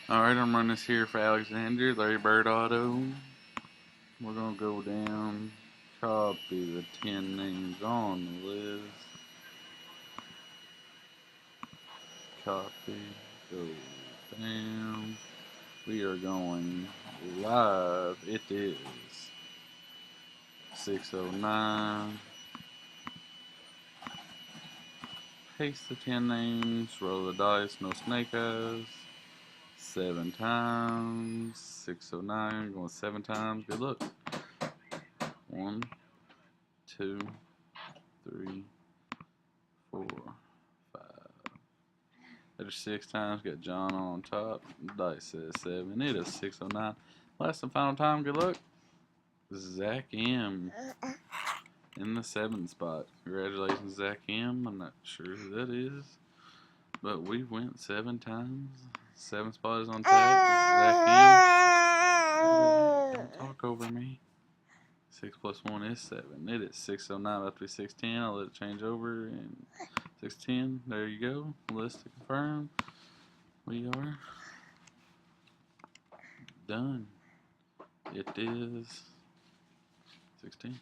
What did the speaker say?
Alright, I'm running this here for Alexander, Larry Bird Auto. We're going to go down, copy the 10 names on the list. Copy, go down. We are going live. It is 6:09. Paste the 10 names, roll the dice, no snake eyes. 7 times, 6:09, going 7 times. Good luck. 1, 2, 3, 4, 5. There's 6 times. Got John on top. Dice says 7. It is 6:09. Last and final time. Good luck. Zach M. in the 7 spot. Congratulations, Zach M. I'm not sure who that is, but we went 7 times. 7 spot is on tap. Zach M. Don't talk over me. 6 plus 1 is 7. It is 6:09. About to be 6:10. I'll let it change over. And 6:10. There you go. List to confirm. We are done. It is 16.